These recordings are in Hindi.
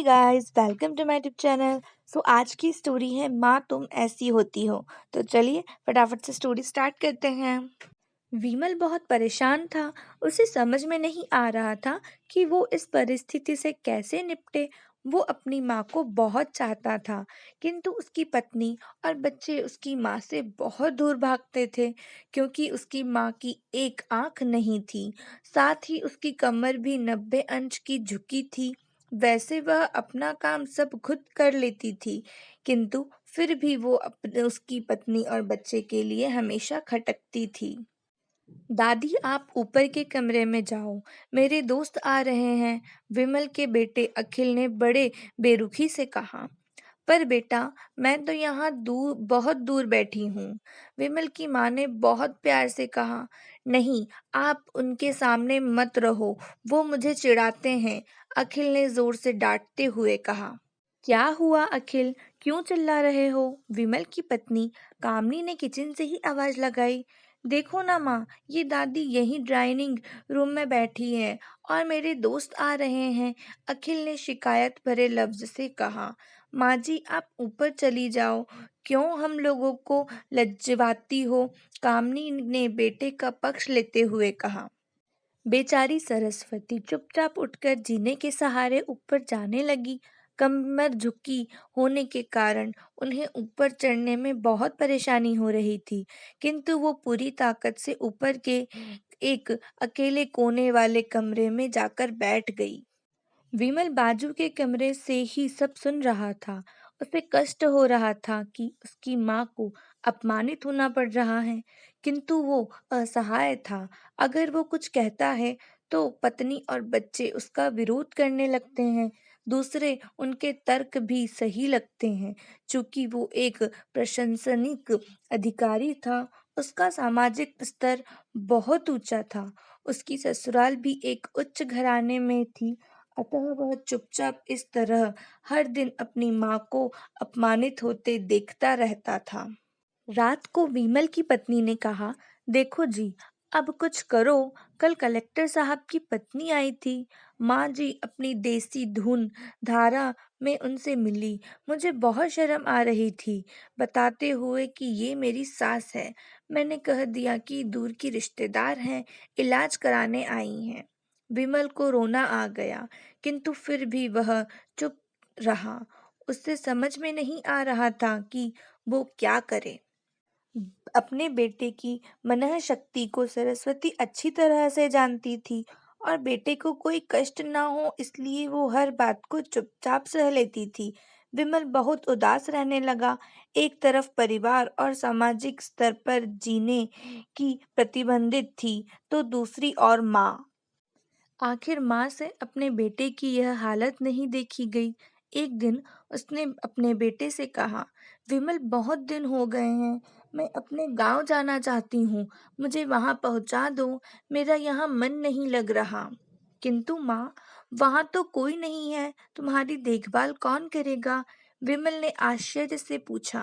Hey guys, welcome to my YouTube channel. आज की स्टोरी है माँ तुम ऐसी होती हो। तो चलिए फटाफट से स्टोरी स्टार्ट करते हैं। विमल बहुत परेशान था। उसे समझ में नहीं आ रहा था कि वो इस परिस्थिति से कैसे निपटे। वो अपनी माँ को बहुत चाहता था, किंतु उसकी पत्नी और बच्चे उसकी माँ से बहुत दूर भागते थे, क्योंकि उसकी माँ की एक आंख नहीं थी। साथ ही उसकी कमर भी 90 अंश की झुकी थी। वैसे वह अपना काम सब खुद कर लेती थी, किंतु फिर भी वो अपने उसकी पत्नी और बच्चे के लिए हमेशा खटकती थी। दादी, आप ऊपर के कमरे में जाओ, मेरे दोस्त आ रहे हैं, विमल के बेटे अखिल ने बड़े बेरुखी से कहा। पर बेटा, मैं तो यहाँ दूर, बहुत दूर बैठी हूँ, विमल की माँ ने बहुत प्यार से कहा। नहीं, आप उनके सामने मत रहो, वो मुझे चिढ़ाते हैं, अखिल ने जोर से डांटते हुए कहा। क्या हुआ अखिल, क्यों चिल्ला रहे हो? विमल की पत्नी कामनी ने किचन से ही आवाज लगाई। देखो ना माँ, ये दादी यही डाइनिंग रूम में बैठी है और मेरे दोस्त आ रहे हैं, अखिल ने शिकायत भरे लफ्ज से कहा। माँ जी, आप ऊपर चली जाओ, क्यों हम लोगों को लज्जवाती हो? कामनी ने बेटे का पक्ष लेते हुए कहा। बेचारी सरस्वती चुपचाप उठकर जीने के सहारे ऊपर जाने लगी। कमर झुकी होने के कारण उन्हें ऊपर चढ़ने में बहुत परेशानी हो रही थी, किंतु वो पूरी ताकत से ऊपर के एक अकेले कोने वाले कमरे में जाकर बैठ गई। विमल बाजू के कमरे से ही सब सुन रहा था। उसे कष्ट हो रहा था कि उसकी माँ को अपमानित होना पड़ रहा है, किंतु वो असहाय था। अगर वो कुछ कहता है तो पत्नी और बच्चे उसका विरोध करने लगते हैं। दूसरे उनके तर्क भी सही लगते हैं। चूंकि वो एक प्रशंसनिक अधिकारी था, उसका सामाजिक स्तर बहुत ऊंचा था। उसकी ससुराल भी एक उच्च घराने में थी, अतः वह चुपचाप इस तरह हर दिन अपनी माँ को अपमानित होते देखता रहता था। रात को विमल की पत्नी ने कहा, देखो जी, अब कुछ करो। कल कलेक्टर साहब की पत्नी आई थी। माँ जी अपनी देसी धुन धारा में उनसे मिली। मुझे बहुत शर्म आ रही थी, बताते हुए कि ये मेरी सास है। मैंने कह दिया कि दूर की रिश्तेदार हैं, इलाज कराने आई हैं। विमल को रोना आ गया, किंतु फिर भी वह चुप रहा। उससे समझ में नहीं आ रहा था कि वो क्या करे। अपने बेटे की मनःशक्ति को सरस्वती अच्छी तरह से जानती थी और बेटे को कोई कष्ट ना हो, इसलिए वो हर बात को चुपचाप सह लेती थी। विमल बहुत उदास रहने लगा। एक तरफ परिवार और सामाजिक स्तर पर जीने की प्रतिबंधित थी, तो दूसरी ओर माँ। आखिर माँ से अपने बेटे की यह हालत नहीं देखी गई। एक दिन उसने अपने बेटे से कहा, विमल, बहुत दिन हो गए हैं, मैं अपने गांव जाना चाहती हूँ, मुझे वहां पहुंचा दो, मेरा यहाँ मन नहीं लग रहा। किंतु माँ, वहां तो कोई नहीं है, तुम्हारी देखभाल कौन करेगा? विमल ने आश्चर्य से पूछा।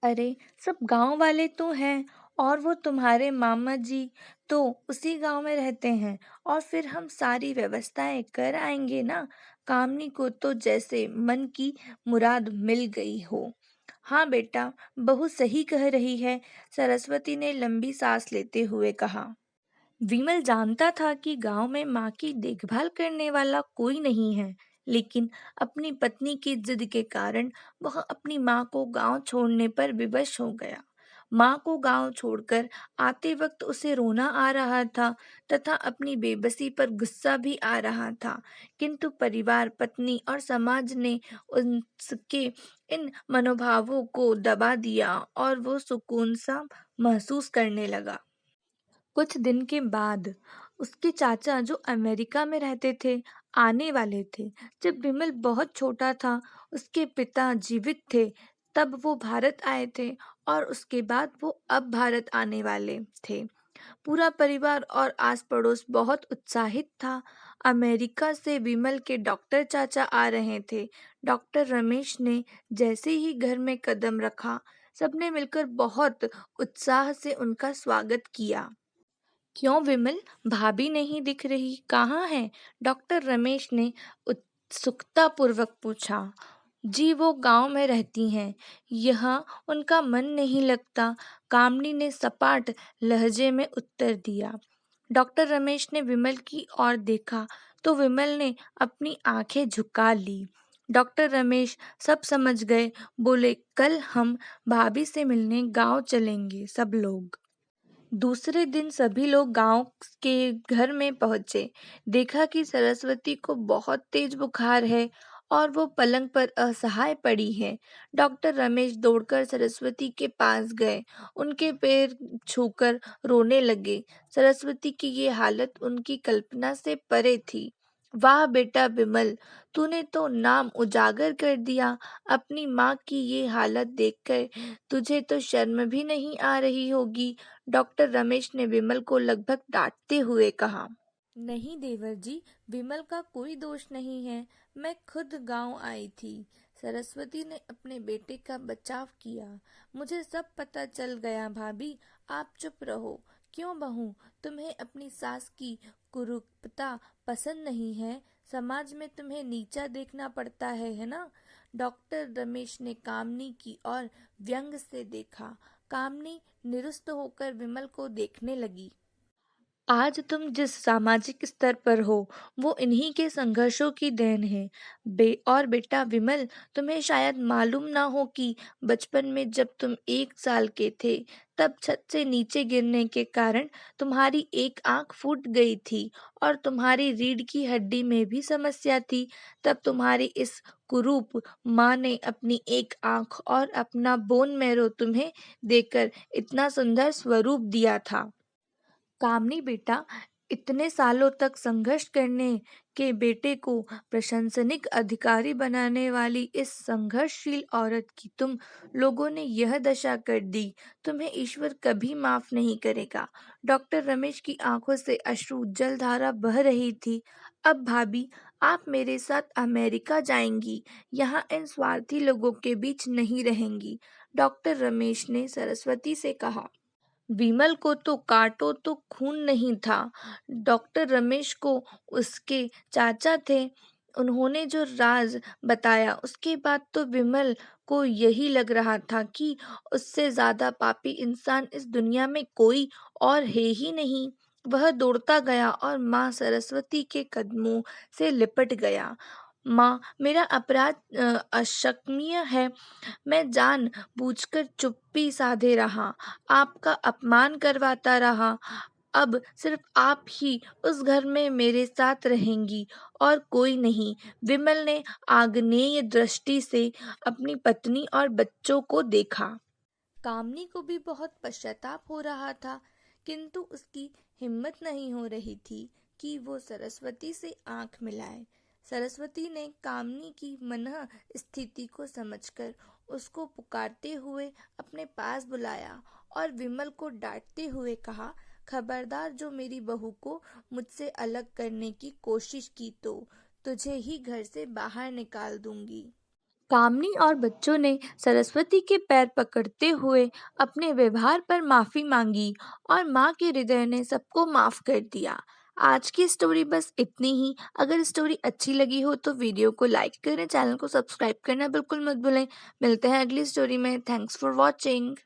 अरे, सब गांव वाले तो हैं, और वो तुम्हारे मामा जी तो उसी गांव में रहते हैं, और फिर हम सारी व्यवस्थाएं कर आएंगे ना। कामनी को तो जैसे मन की मुराद मिल गई हो। हाँ बेटा, बहू सही कह रही है, सरस्वती ने लंबी सांस लेते हुए कहा। विमल जानता था कि गांव में माँ की देखभाल करने वाला कोई नहीं है, लेकिन अपनी पत्नी की जिद के कारण वह अपनी माँ को गांव छोड़ने पर विवश हो गया। माँ को गांव छोड़कर आते वक्त उसे रोना आ रहा था तथा अपनी बेबसी पर गुस्सा भी आ रहा था, किंतु परिवार, पत्नी और समाज ने उसके इन मनोभावों को दबा दिया और वो सुकून सा महसूस करने लगा। कुछ दिन के बाद उसके चाचा, जो अमेरिका में रहते थे, आने वाले थे। जब विमल बहुत छोटा था, उसके पिता जीवित थे, तब वो भारत आए थे, और उसके बाद वो अब भारत आने वाले थे। पूरा परिवार और आस पड़ोस बहुत उत्साहित था। अमेरिका से विमल के डॉक्टर चाचा आ रहे थे। डॉक्टर रमेश ने जैसे ही घर में कदम रखा, सबने मिलकर बहुत उत्साह से उनका स्वागत किया। क्यों विमल, भाभी नहीं दिख रही, कहाँ है? डॉक्टर रमेश ने उत्सुकतापूर्वक पूछा। जी, वो गांव में रहती हैं। यहाँ उनका मन नहीं लगता, कामनी ने सपाट लहजे में उत्तर दिया। डॉक्टर रमेश ने विमल की ओर देखा तो विमल ने अपनी आंखें झुका ली। डॉक्टर रमेश सब समझ गए, बोले, कल हम भाभी से मिलने गांव चलेंगे सब लोग। दूसरे दिन सभी लोग गांव के घर में पहुंचे। देखा कि सरस्वती को बहुत तेज बुखार है और वो पलंग पर असहाय पड़ी है। डॉक्टर रमेश दौड़कर सरस्वती के पास गए, उनके पैर छूकर रोने लगे। सरस्वती की ये हालत उनकी कल्पना से परे थी। वाह बेटा विमल, तूने तो नाम उजागर कर दिया। अपनी माँ की ये हालत देखकर तुझे तो शर्म भी नहीं आ रही होगी। डॉक्टर रमेश ने विमल को लगभग डांटते हुए कहा। नहीं देवर जी, विमल का कोई दोष नहीं है। मैं खुद गांव आई थी। सरस्वती ने अपने बेटे का बचाव किया। मुझे सब पता चल गया भाभी, आप चुप रहो। क्यों बहू, तुम्हें अपनी सास की कुरूपता पसंद नहीं है? समाज में तुम्हें नीचा देखना पड़ता है ना? डॉक्टर रमेश ने कामनी की ओर व्यंग से देखा। कामनी निरुस्त होकर विमल को देखने लगी। आज तुम जिस सामाजिक स्तर पर हो वो इन्हीं के संघर्षों की देन है। और बेटा विमल, तुम्हें शायद मालूम ना हो कि बचपन में जब तुम 1 साल के थे तब छत से नीचे गिरने के कारण तुम्हारी एक आंख फूट गई थी और तुम्हारी रीढ़ की हड्डी में भी समस्या थी। तब तुम्हारी इस कुरूप माँ ने अपनी एक आंख और अपना बोन मैरो तुम्हें देकर इतना सुंदर स्वरूप दिया था। कामनी बेटा, इतने सालों तक संघर्ष करने के बेटे को प्रशंसनिक अधिकारी बनाने वाली इस संघर्षशील औरत की तुम लोगों ने यह दशा कर दी। तुम्हें ईश्वर कभी माफ नहीं करेगा। डॉक्टर रमेश की आंखों से अश्रु जलधारा बह रही थी। अब भाभी, आप मेरे साथ अमेरिका जाएंगी, यहाँ इन स्वार्थी लोगों के बीच नहीं रहेंगी। डॉक्टर रमेश ने सरस्वती से कहा। विमल को तो काटो तो खून नहीं था। डॉक्टर रमेश को उसके चाचा थे, उन्होंने जो राज बताया उसके बाद तो विमल को यही लग रहा था कि उससे ज्यादा पापी इंसान इस दुनिया में कोई और है ही नहीं। वह दौड़ता गया और माँ सरस्वती के कदमों से लिपट गया। माँ, मेरा अपराध अक्षम्य है। मैं जान बूझकर चुप्पी साधे रहा, आपका अपमान करवाता रहा। अब सिर्फ आप ही उस घर में मेरे साथ रहेंगी और कोई नहीं। विमल ने आग्नेय दृष्टि से अपनी पत्नी और बच्चों को देखा। कामनी को भी बहुत पश्चाताप हो रहा था, किंतु उसकी हिम्मत नहीं हो रही थी कि वो सरस्वती से आंख मिलाए। सरस्वती ने कामनी की मनः स्थिति को समझकर उसको पुकारते हुए अपने पास बुलाया और विमल को डांटते हुए कहा, खबरदार, जो मेरी बहू को मुझसे अलग करने की कोशिश की तो तुझे ही घर से बाहर निकाल दूंगी। कामनी और बच्चों ने सरस्वती के पैर पकड़ते हुए अपने व्यवहार पर माफी मांगी और माँ के हृदय ने सबको माफ कर दिया। आज की स्टोरी बस इतनी ही। अगर स्टोरी अच्छी लगी हो तो वीडियो को लाइक करें, चैनल को सब्सक्राइब करना बिल्कुल मत भूलें। मिलते हैं अगली स्टोरी में। Thanks for watching.